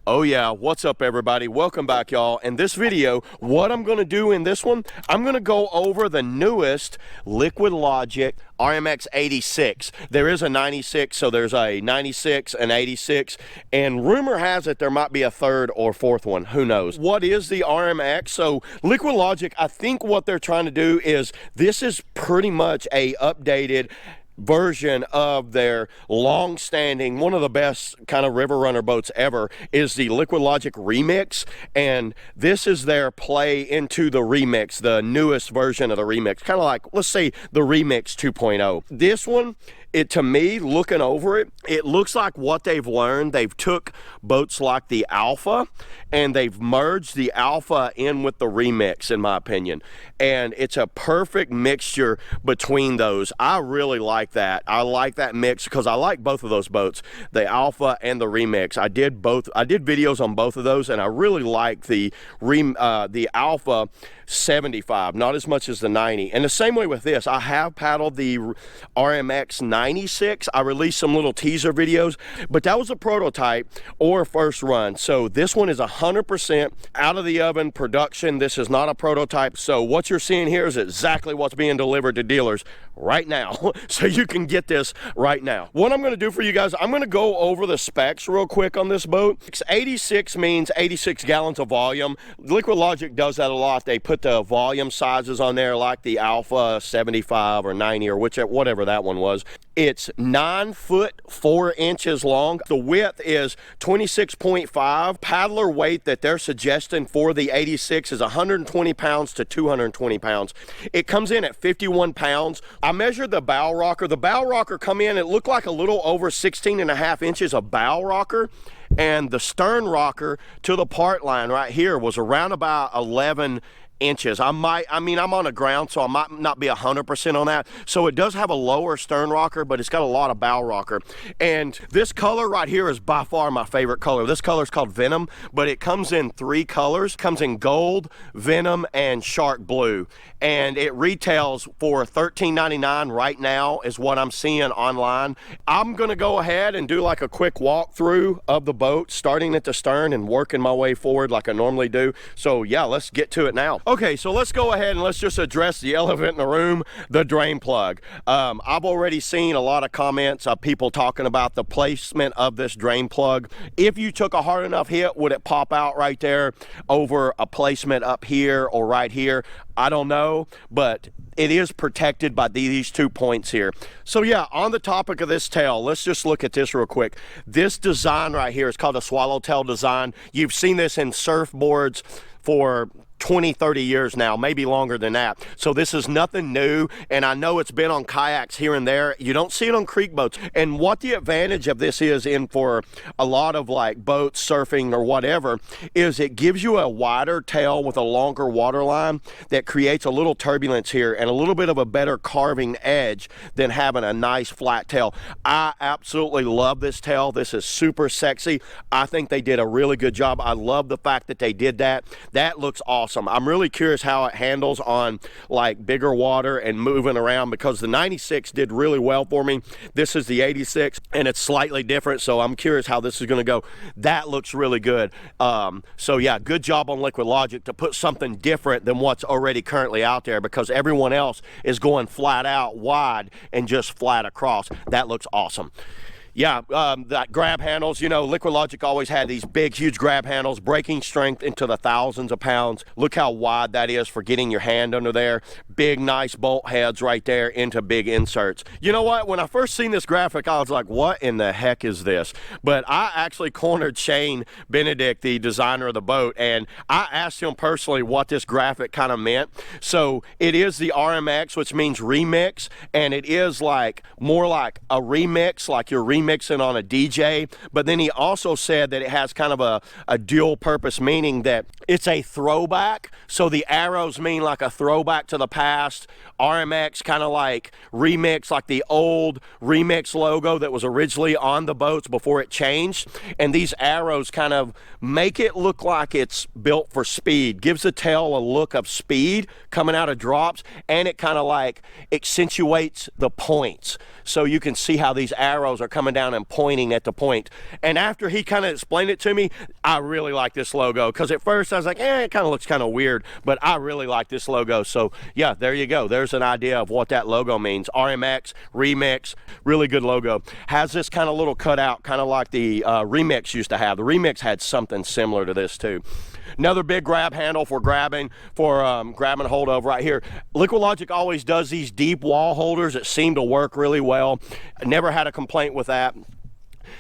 Oh yeah, what's up everybody? Welcome back y'all. In this video, what I'm gonna do in this one, I'm gonna go over the newest LiquidLogic RMX 86. There is a 96, so there's a 96, an 86, and rumor has it there might be a third or fourth one, who knows. What is the RMX? So LiquidLogic, I think what they're trying to do is, this is pretty much a updated version of their long-standing, one of the best kind of river runner boats ever is the LiquidLogic RMX, and this is their play into the RMX, the newest version of the RMX, kind of like, let's say, the RMX 2.0. This one, to me, looking over it, it looks like what they've learned. They've took boats like the Alpha and they've merged the Alpha in with the RMX, in my opinion. And it's a perfect mixture between those. I really like that. I like that mix because I like both of those boats, the Alpha and the RMX. I did videos on both of those, and I really like the Alpha 75, not as much as the 90. And the same way with this, I have paddled the RMX 96. I released some little teaser videos, but that was a prototype or first run. So this one is 100% out of the oven production. This is not a prototype. So what you're seeing here is exactly what's being delivered to dealers right now. So you can get this right now. What I'm going to do for you guys, I'm going to go over the specs real quick on this boat. 86 means 86 gallons of volume. LiquidLogic does that a lot. They put the volume sizes on there like the Alpha 75 or 90 or whatever that one was. It's 9 foot 4 inches long. The width is 26.5. Paddler weight that they're suggesting for the 86 is 120 pounds to 220 pounds. It comes in at 51 pounds. I measured the bow rocker. The bow rocker come in, it looked like a little over 16.5 inches of bow rocker. And the stern rocker to the part line right here was around about 11 inches. I'm on the ground, so I might not be 100% on that. So it does have a lower stern rocker, but it's got a lot of bow rocker. And this color right here is by far my favorite color. This color is called Venom, but it comes in 3 colors. It comes in gold, Venom, and shark blue. And it retails for $13.99 right now is what I'm seeing online. I'm gonna go ahead and do like a quick walkthrough of the boat, starting at the stern and working my way forward like I normally do. So yeah, let's get to it now. Okay, so let's go ahead and let's just address the elephant in the room, the drain plug. I've already seen a lot of comments of people talking about the placement of this drain plug. If you took a hard enough hit, would it pop out right there over a placement up here or right here? I don't know, but it is protected by these 2 points here. So yeah, on the topic of this tail, let's just look at this real quick. This design right here is called a swallowtail design. You've seen this in surfboards for 20, 30 years now, maybe longer than that. So this is nothing new, and I know it's been on kayaks here and there. You don't see it on creek boats. And what the advantage of this is in for a lot of like boats, surfing or whatever, is it gives you a wider tail with a longer water line that creates a little turbulence here and a little bit of a better carving edge than having a nice flat tail. I absolutely love this tail. This is super sexy. I think they did a really good job. I love the fact that they did that. That looks awesome. I'm really curious how it handles on like bigger water and moving around, because the 96 did really well for me. This is the 86 and it's slightly different, so I'm curious how this is going to go. That looks really good. So yeah, good job on LiquidLogic to put something different than what's already currently out there, because everyone else is going flat out wide and just flat across. That looks awesome. Yeah, that grab handles, you know, LiquidLogic always had these big, huge grab handles, breaking strength into the thousands of pounds. Look how wide that is for getting your hand under there. Big, nice bolt heads right there into big inserts. You know what? When I first seen this graphic, I was like, what in the heck is this? But I actually cornered Shane Benedict, the designer of the boat, and I asked him personally what this graphic kind of meant. So it is the RMX, which means remix, and it is like more like a remix, like you're remixing on a DJ. But then he also said that it has kind of a dual purpose, meaning that it's a throwback. So the arrows mean like a throwback to the past. RMX kind of like remix, like the old remix logo that was originally on the boats before it changed. And these arrows kind of make it look like it's built for speed, gives the tail a look of speed coming out of drops, and it kind of like accentuates the points. So you can see how these arrows are coming coming down and pointing at the point. And after he kind of explained it to me, I really like this logo, because at first I was like, it kind of looks kind of weird, but I really like this logo. So yeah, there you go. There's an idea of what that logo means. RMX, Remix, really good logo. Has this kind of little cutout, kind of like the Remix used to have. The Remix had something similar to this too. Another big grab handle for grabbing, grab and hold of right here. LiquidLogic always does these deep wall holders that seem to work really well. I never had a complaint with that.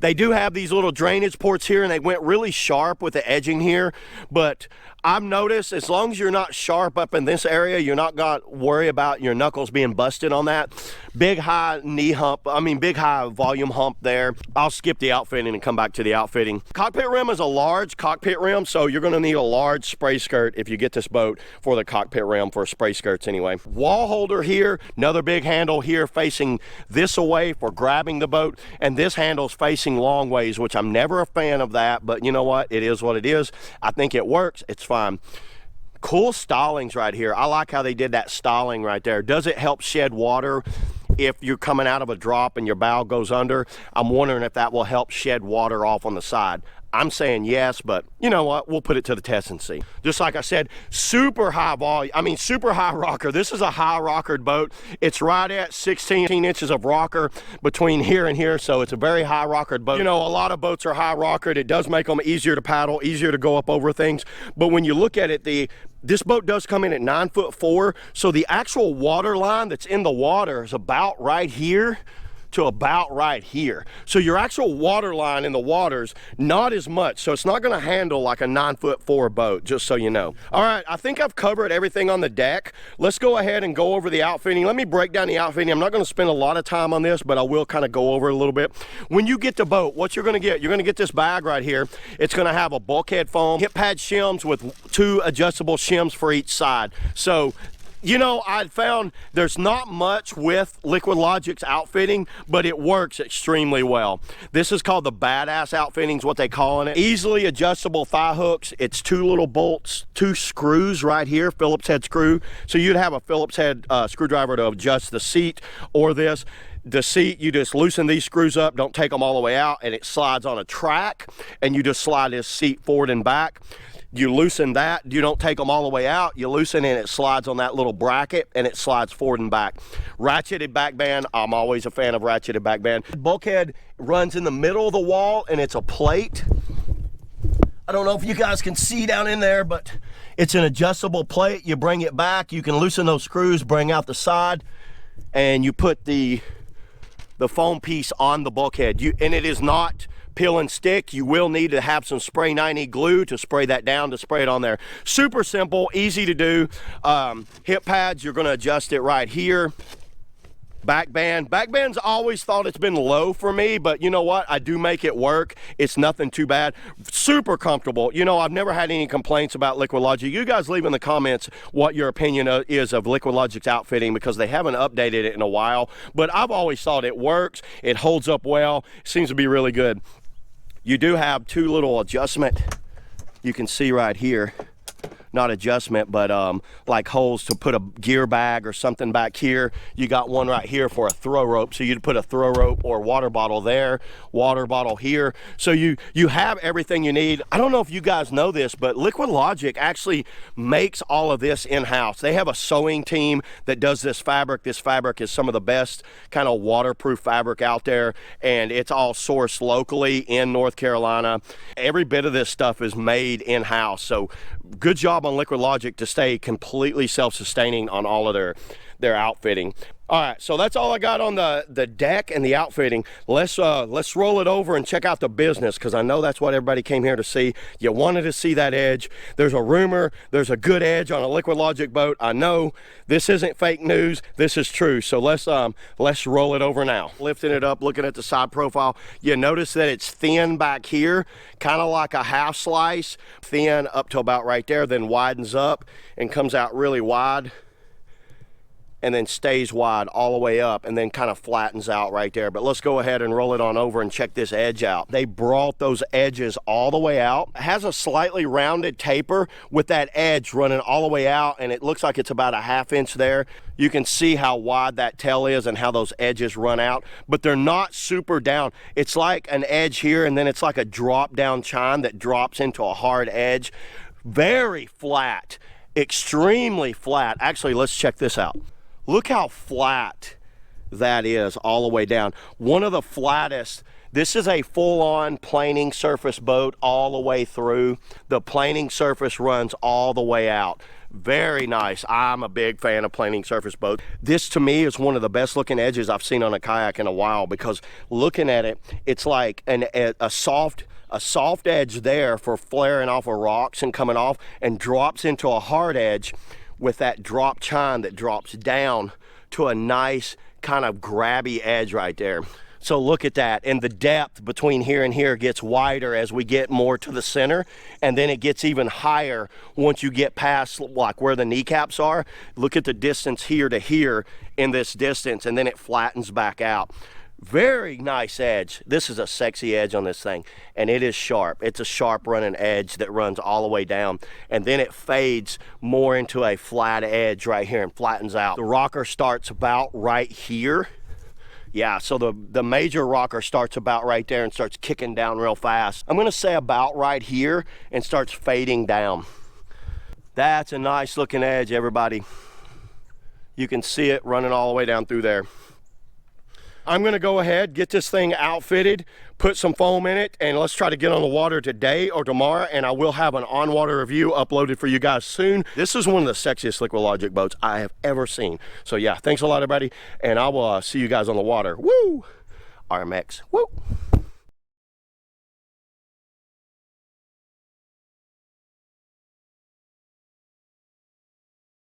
They do have these little drainage ports here, and they went really sharp with the edging here, but I've noticed as long as you're not sharp up in this area, you're not got to worry about your knuckles being busted on that. Big high knee hump, big high volume hump there. I'll skip the outfitting and come back to the outfitting. Cockpit rim is a large cockpit rim, so you're gonna need a large spray skirt if you get this boat for the cockpit rim, for spray skirts anyway. Wall holder here, another big handle here facing this away for grabbing the boat, and this handle's facing long ways, which I'm never a fan of that, but you know what? It is what it is. I think it works. It's fine. Cool stylings right here. I like how they did that styling right there. Does it help shed water if you're coming out of a drop and your bow goes under? I'm wondering if that will help shed water off on the side. I'm saying yes, but you know what? We'll put it to the test and see. Just like I said, super high volume, super high rocker. This is a high rockered boat. It's right at 16 inches of rocker between here and here, so it's a very high rockered boat. You know, a lot of boats are high rockered. It does make them easier to paddle, easier to go up over things. But when you look at it, this boat does come in at 9'4", so the actual water line that's in the water is about right here to about right here. So your actual water line in the water's not as much, so it's not gonna handle like a 9'4" boat, just so you know. All right, I think I've covered everything on the deck. Let's go ahead and go over the outfitting. Let me break down the outfitting. I'm not gonna spend a lot of time on this, but I will kind of go over it a little bit. When you get the boat, what you're gonna get this bag right here. It's gonna have a bulkhead foam, hip pad shims with 2 adjustable shims for each side. So, you know, I found there's not much with LiquidLogic's outfitting, but it works extremely well. This is called the Badass outfitting, is what they calling it. Easily adjustable thigh hooks. It's 2 little bolts, 2 screws right here, Phillips head screw. So you'd have a Phillips head screwdriver to adjust the seat or this. The seat, you just loosen these screws up, don't take them all the way out, and it slides on a track, and you just slide this seat forward and back. You loosen that, you don't take them all the way out, you loosen and it slides on that little bracket and it slides forward and back. Ratcheted back band, I'm always a fan of ratcheted back band. Bulkhead runs in the middle of the wall and it's a plate. I don't know if you guys can see down in there, but it's an adjustable plate. You bring it back, you can loosen those screws, bring out the side, and you put the foam piece on the bulkhead. And it is not peel and stick. You will need to have some spray 90 glue to spray that down, to spray it on there. Super simple, easy to do. Hip pads, you're going to adjust it right here. Back band's always thought it's been low for me, but you know what? I do make it work. It's nothing too bad. Super comfortable. You know, I've never had any complaints about LiquidLogic. You guys leave in the comments what your opinion is of LiquidLogic's outfitting, because they haven't updated it in a while, but I've always thought it works. It holds up well. It seems to be really good. You do have 2 little adjustment, you can see right here. Not adjustment, but like holes to put a gear bag or something back here. You got one right here for a throw rope, so you'd put a throw rope or water bottle there, water bottle here. So you have everything you need. I don't know if you guys know this, but LiquidLogic actually makes all of this in-house. They have a sewing team that does this fabric. This fabric is some of the best kind of waterproof fabric out there, and it's all sourced locally in North Carolina. Every bit of this stuff is made in-house, so good job on LiquidLogic to stay completely self-sustaining on all of their outfitting. All right, so that's all I got on the deck and the outfitting. Let's roll it over and check out the business, because I know that's what everybody came here to see. You wanted to see that edge. There's a rumor there's a good edge on a LiquidLogic boat. I know this isn't fake news. This is true. So let's roll it over now. Lifting it up, looking at the side profile, you notice that it's thin back here, kind of like a half slice, thin up to about right there, then widens up and comes out really wide. and then stays wide all the way up and then kind of flattens out right there. But let's go ahead and roll it on over and check this edge out. They brought those edges all the way out. It has a slightly rounded taper with that edge running all the way out, and it looks like it's about a 1/2 inch there. You can see how wide that tail is and how those edges run out, but they're not super down. It's like an edge here, and then it's like a drop down chine that drops into a hard edge. Very flat, extremely flat. Actually, let's check this out. Look how flat that is all the way down. One of the flattest. This is a full-on planing surface boat all the way through. The planing surface runs all the way out. Very nice. I'm a big fan of planing surface boats. This to me is one of the best looking edges I've seen on a kayak in a while, because looking at it, it's like a soft edge there for flaring off of rocks and coming off, and drops into a hard edge with that drop chine that drops down to a nice kind of grabby edge right there. So look at that, and the depth between here and here gets wider as we get more to the center, and then it gets even higher once you get past like where the kneecaps are. Look at the distance here to here in this distance, and then it flattens back out. Very nice edge. This is a sexy edge on this thing, and it is sharp. It's a sharp running edge that runs all the way down, and then it fades more into a flat edge right here and flattens out. The rocker starts about right here. Yeah, so the major rocker starts about right there and starts kicking down real fast. I'm gonna say about right here and starts fading down. That's a nice looking edge, everybody. You can see it running all the way down through there. I'm gonna go ahead, get this thing outfitted, put some foam in it, and let's try to get on the water today or tomorrow, and I will have an on-water review uploaded for you guys soon. This is one of the sexiest LiquidLogic boats I have ever seen. So yeah, thanks a lot, everybody, and I will see you guys on the water. Woo! RMX, woo!